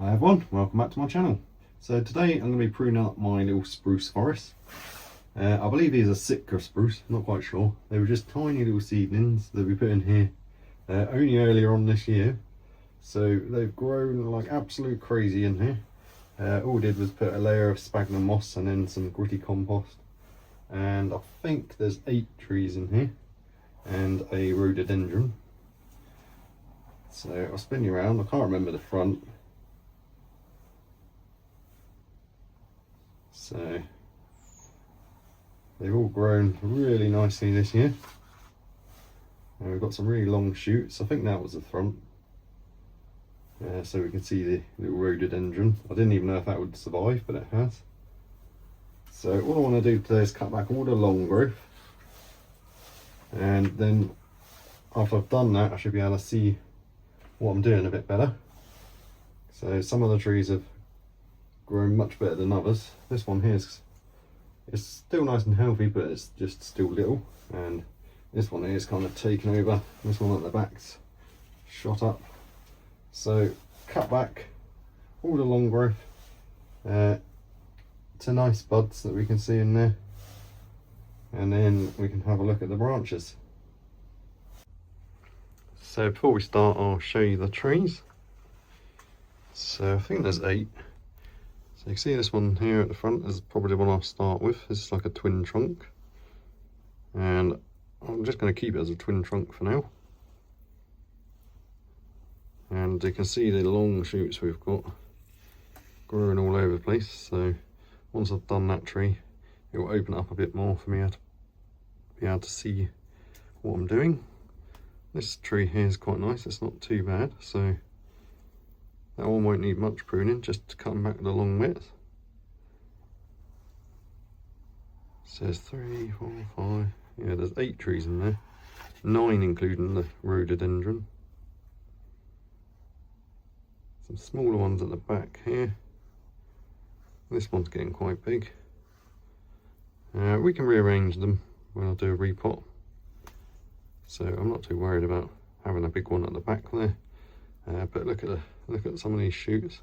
Hi everyone, welcome back to my channel. So today I'm going to be pruning up my little spruce forest. I believe these are Sitka spruce, not quite sure. They were just tiny little seedlings that we put in here only earlier on this year. So they've grown like absolute crazy in here. All we did was put a layer of sphagnum moss and then some gritty compost. And I think there's 8 trees in here and a rhododendron. So I'll spin you around. I can't remember the front. So they've all grown really nicely this year. And we've got some really long shoots. I think that was the front. So we can see the little rhododendron. I didn't even know if that would survive, but it has. So all I want to do today is cut back all the long growth. And then after I've done that, I should be able to see what I'm doing a bit better. So some of the trees have grown much better than others. This one here is still nice and healthy, but it's just still little. And this one here is kind of taken over. This one at the back's shot up. So cut back all the long growth to nice buds that we can see in there. And then we can have a look at the branches. So before we start, I'll show you the trees. So I think there's 8. So you can see this one here at the front is probably the one I'll start with. This is like a twin trunk. And I'm just going to keep it as a twin trunk for now. And you can see the long shoots we've got growing all over the place. So once I've done that tree, it will open up a bit more for me to be able to see what I'm doing. This tree here is quite nice, it's not too bad, so that one won't need much pruning, just to cut them back the long width. So there's 3, 4, 5, yeah, there's 8 trees in there, 9 including the rhododendron. Some smaller ones at the back here. This one's getting quite big. We can rearrange them when I do a repot. So I'm not too worried about having a big one at the back there. But look at some of these shoots.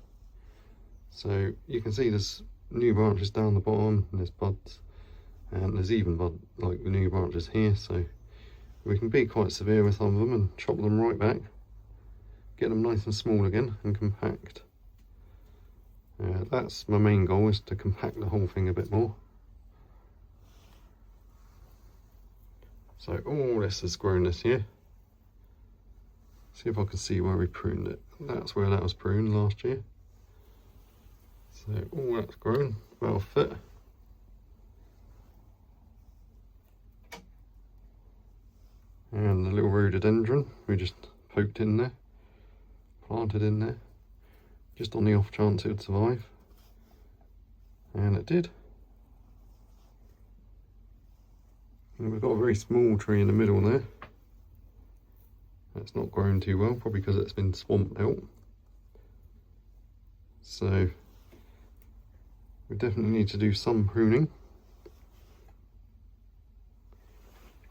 So you can see there's new branches down the bottom, and there's buds, and there's even like the new branches here. So we can be quite severe with some of them and chop them right back, get them nice and small again and compact. That's my main goal, is to compact the whole thing a bit more. So all this has grown this year. See if I can see where we pruned it. That's where that was pruned last year. So all that's grown, about a foot. And the little rhododendron we just poked in there, planted in there, just on the off chance it would survive. And it did. And we've got a very small tree in the middle there. That's not grown too well, probably because it's been swamped out. So we definitely need to do some pruning.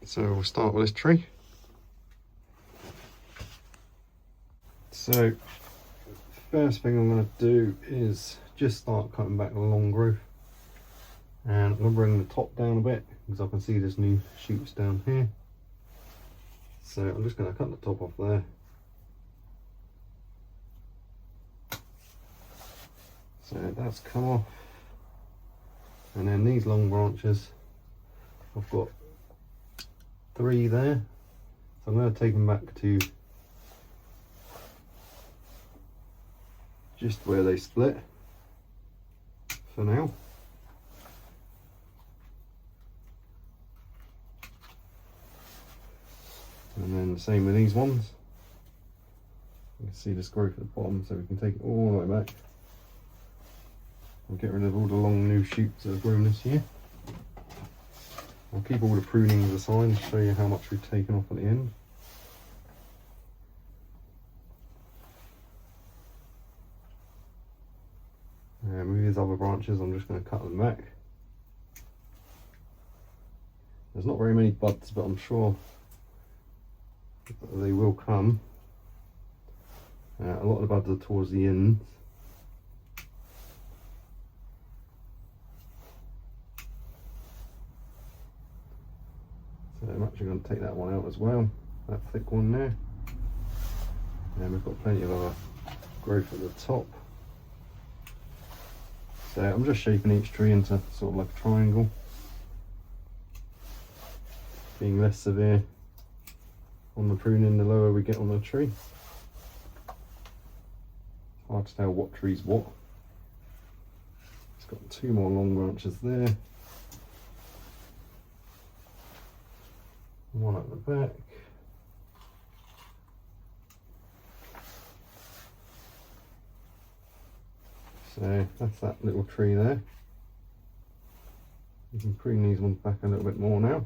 So we'll start with this tree. So first thing I'm going to do is just start cutting back the long growth. And I'm going to bring the top down a bit, because I can see there's new shoots down here. So I'm just going to cut the top off there. So that's come off. And then these long branches, I've got 3 there. So I'm going to take them back to just where they split for now. And then the same with these ones. You can see this growth at the bottom, so we can take it all the way back and get rid of all the long new shoots that have grown this year. I'll keep all the prunings aside and show you how much we've taken off at the end. And with these other branches, I'm just going to cut them back. There's not very many buds, but I'm sure they will come. A lot of the buds are towards the end, going to take that one out as well, that thick one there. And we've got plenty of other growth at the top. So I'm just shaping each tree into sort of like a triangle, being less severe on the pruning the lower we get on the tree. It's hard to tell what tree's what. It's got 2 more long branches there, one at the back. So that's that little tree there. You can prune these ones back a little bit more now.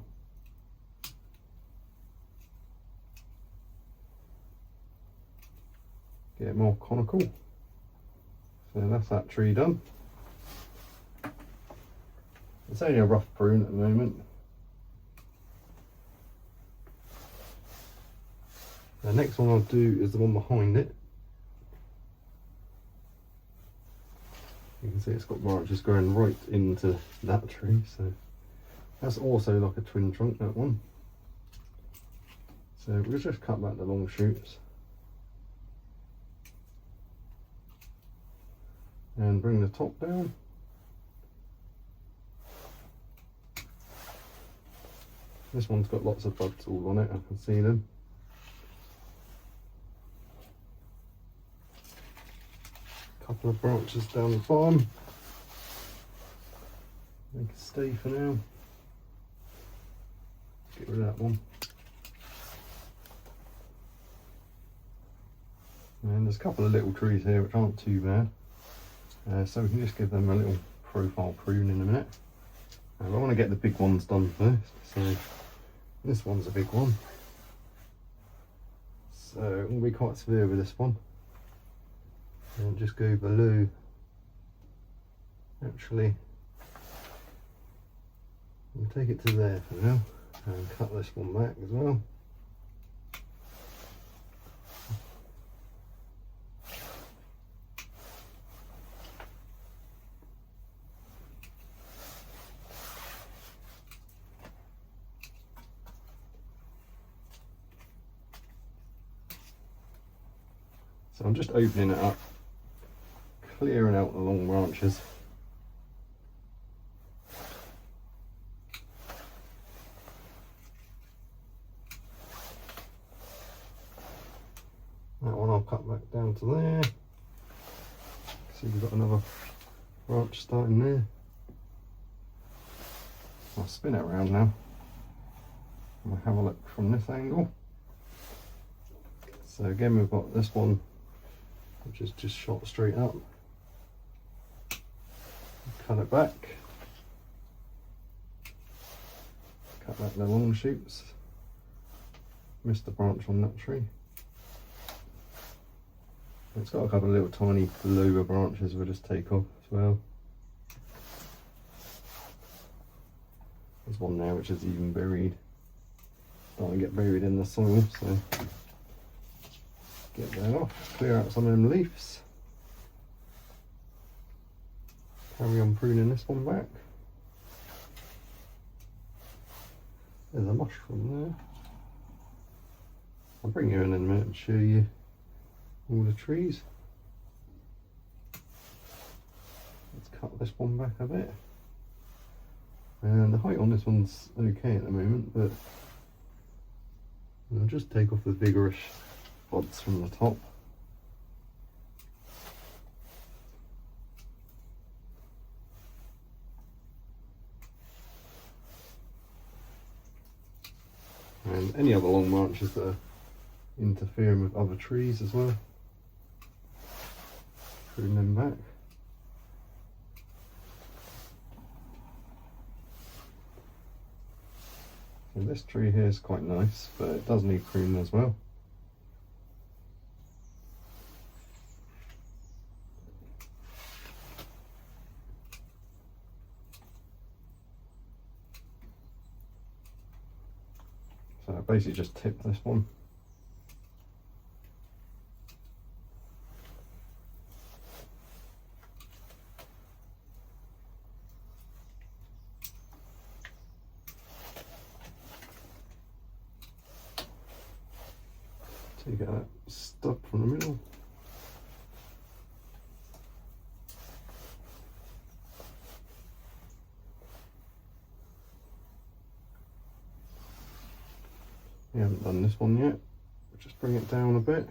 Get it more conical. So that's that tree done. It's only a rough prune at the moment. The next one I'll do is the one behind it. You can see it's got branches going right into that tree, so that's also like a twin trunk, that one. So we'll just cut back the long shoots and bring the top down. This one's got lots of buds all on it, I can see them. Couple of branches down the bottom. They can stay for now. Get rid of that one. And there's a couple of little trees here which aren't too bad. So we can just give them a little profile prune in a minute. I want to get the big ones done first. So this one's a big one. So I'm going to be quite severe with this one. And just go below, actually, we'll take it to there for now, and cut this one back as well. So I'm just opening it up, clearing out the long branches. That one I'll cut back down to there. See, we've got another branch starting there. I'll spin it around now. We'll have a look from this angle. So again, we've got this one which is just shot straight up. Cut it back. Cut back the long shoots. Missed the branch on that tree. It's got a couple of little tiny lower branches we'll just take off as well. There's one there which is even buried. Don't want to get buried in the soil, so get that off. Clear out some of them leaves. Carry on pruning this one back. There's a mushroom there. I'll bring you in a minute and show you all the trees. Let's cut this one back a bit. And the height on this one's okay at the moment, but I'll just take off the vigorous buds from the top. And any other long branches that are interfering with other trees as well. Prune them back. So this tree here is quite nice, but it does need pruning as well. So I basically just tip this one. So you get that stub from the middle. We haven't done this one yet. We'll just bring it down a bit.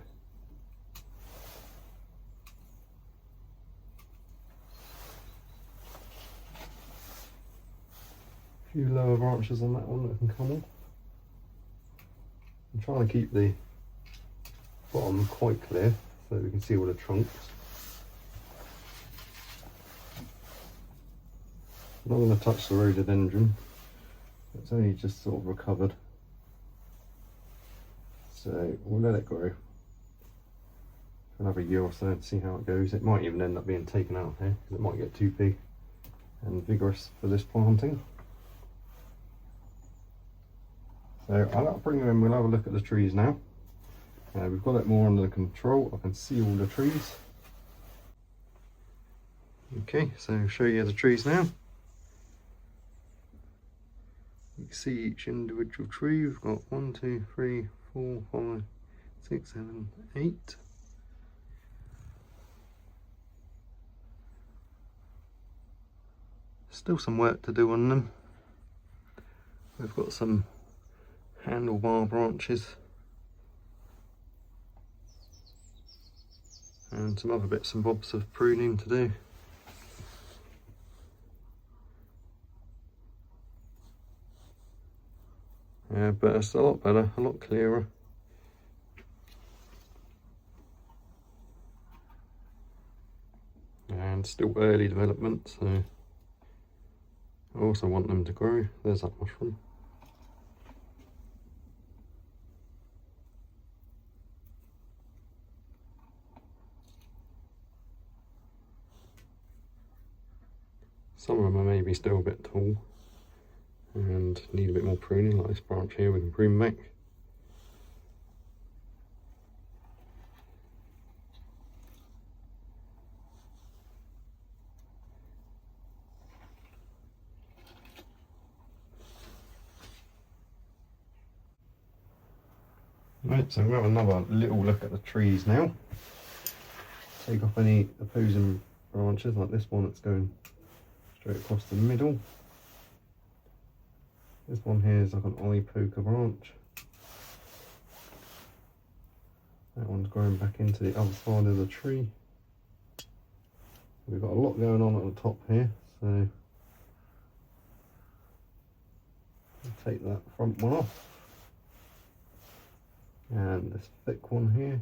A few lower branches on that one that can come off. I'm trying to keep the bottom quite clear so that we can see all the trunks. I'm not going to touch the rhododendron. It's only just sort of recovered. So we'll let it grow for another year or so and see how it goes. It might even end up being taken out here because it might get too big and vigorous for this planting. So I'll bring them in, we'll have a look at the trees now. We've got it more under control, I can see all the trees. Okay, so I'll show you the trees now. You can see each individual tree. We've got 1, 2, 3, 4, 5, 6, 7, 8. Still some work to do on them. We've got some handlebar branches and some other bits and bobs of pruning to do. Yeah, but it's a lot better, a lot clearer. And still early development, so I also want them to grow. There's that mushroom. Some of them are maybe still a bit tall and need a bit more pruning, like this branch here we can prune back. Right, so we'll have another little look at the trees now. Take off any opposing branches, like this one that's going straight across the middle. This one here is like an eye poker branch. That one's growing back into the other side of the tree. We've got a lot going on at the top here, so we'll take that front one off. And this thick one here.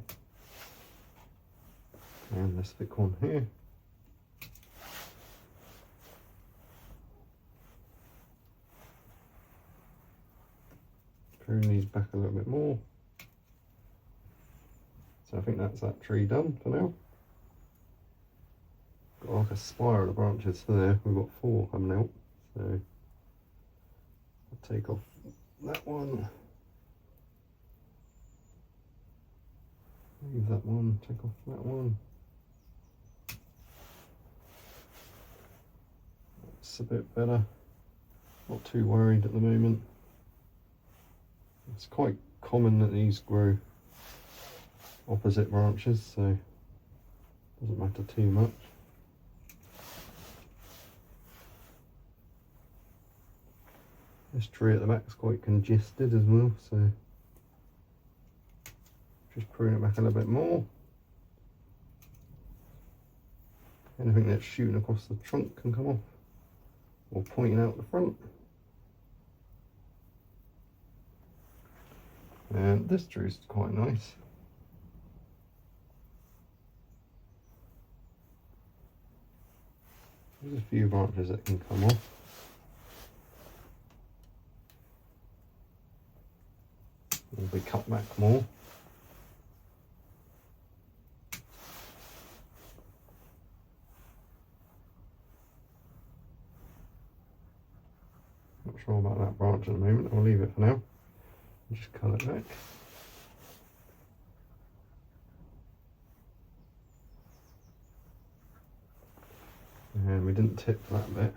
And this thick one here. Prune these back a little bit more. So I think that's that tree done for now. Got like a spiral of branches there. We've got 4 coming out. So I'll take off that one. Leave that one, take off that one. That's a bit better. Not too worried at the moment. It's quite common that these grow opposite branches, so doesn't matter too much. This tree at the back is quite congested as well, so just prune it back a little bit more. Anything that's shooting across the trunk can come off, or pointing out the front. And this tree is quite nice. There's a few branches that can come off. Will be cut back more. Not sure about that branch at the moment. I'll leave it for now. Just cut it back. And we didn't tip that bit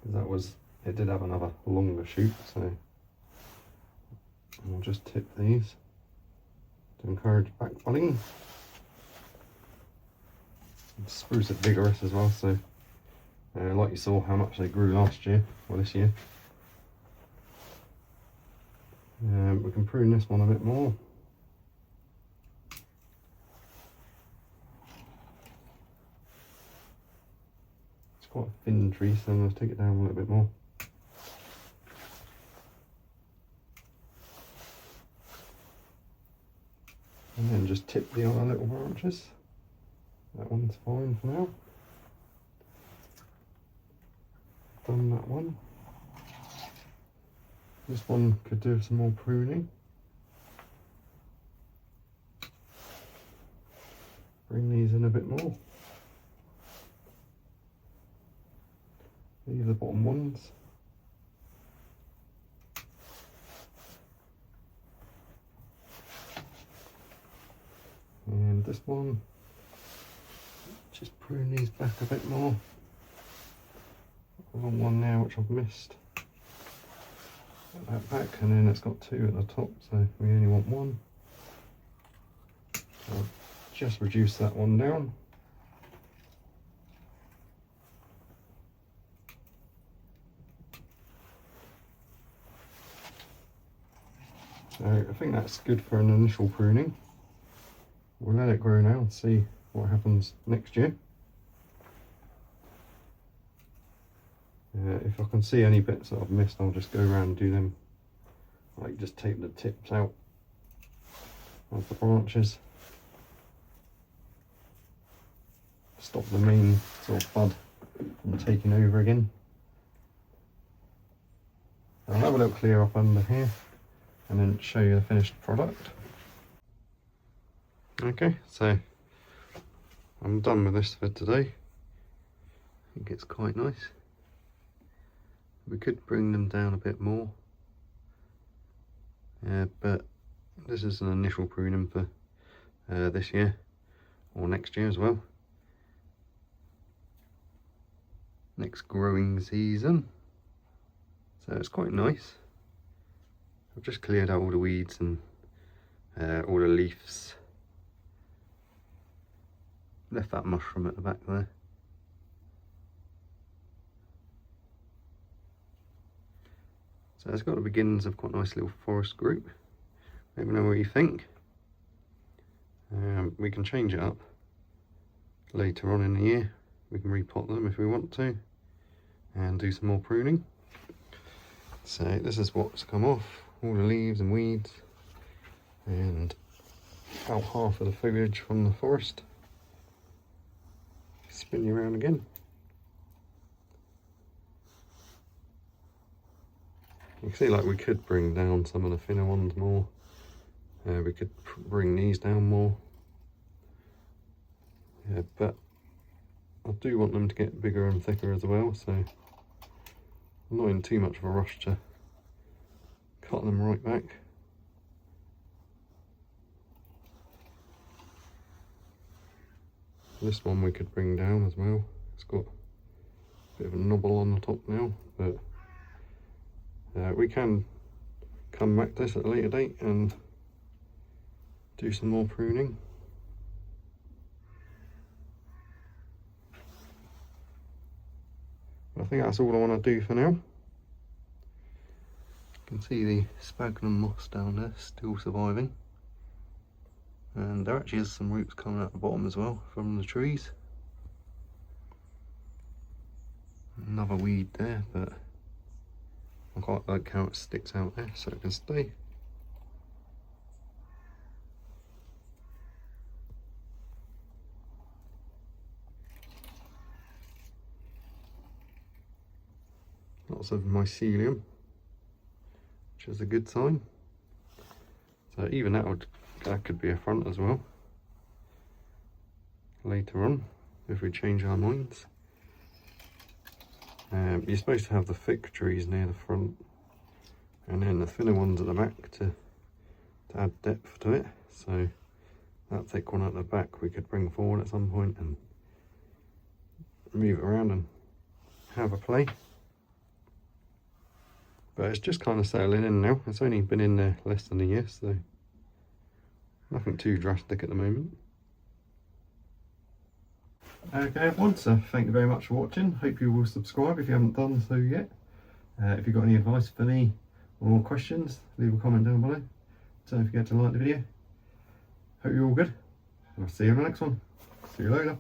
because it did have another longer shoot, so we'll just tip these to encourage back budding. Spruce it vigorous as well, so like you saw how much they grew last year, or this year. We can prune this one a bit more. It's quite a thin tree, so I'm going to take it down a little bit more. And then just tip the other little branches. That one's fine for now. Done that one. This one could do some more pruning. Bring these in a bit more. These are the bottom ones. And this one, just prune these back a bit more. I've got one now which I've missed. Put that back, and then it's got two at the top, so we only want one. I'll just reduce that one down. So I think that's good for an initial pruning. We'll let it grow now and see what happens next year. If I can see any bits that I've missed, I'll just go around and do them. Like just take the tips out of the branches. Stop the main sort of bud from taking over again. I'll have a little clear up under here and then show you the finished product. Okay, so I'm done with this for today. I think it's quite nice. We could bring them down a bit more, but this is an initial pruning for this year or next year as well. Next growing season. So it's quite nice. I've just cleared out all the weeds and all the leaves. Left that mushroom at the back there. So it's got the beginnings of quite a nice little forest group. Let me know what you think. We can change it up later on in the year. We can repot them if we want to and do some more pruning. So this is what's come off, all the leaves and weeds and about half of the foliage from the forest. Spin you around again. You can see like we could bring down some of the thinner ones more. We could bring these down more. But I do want them to get bigger and thicker as well, so I'm not in too much of a rush to cut them right back. This one we could bring down as well. It's got a bit of a knobble on the top now, but we can come back to this at a later date and do some more pruning. I think that's all I want to do for now. You can see the sphagnum moss down there still surviving. And there actually is some roots coming out the bottom as well from the trees. Another weed there, but I quite like how it sticks out there so it can stay. Lots of mycelium, which is a good sign. So even that could be a front as well later on if we change our minds. You're supposed to have the thick trees near the front and then the thinner ones at the back to add depth to it. So that thick one at the back we could bring forward at some point and move it around and have a play. But it's just kind of settling in now. It's only been in there less than a year, so Nothing too drastic at the moment. Okay everyone, so thank you very much for watching. Hope you will subscribe if you haven't done so yet. If you've got any advice for me or questions, leave a comment down below. Don't forget to like the video. Hope you're all good. I'll see you on the next one. See you later.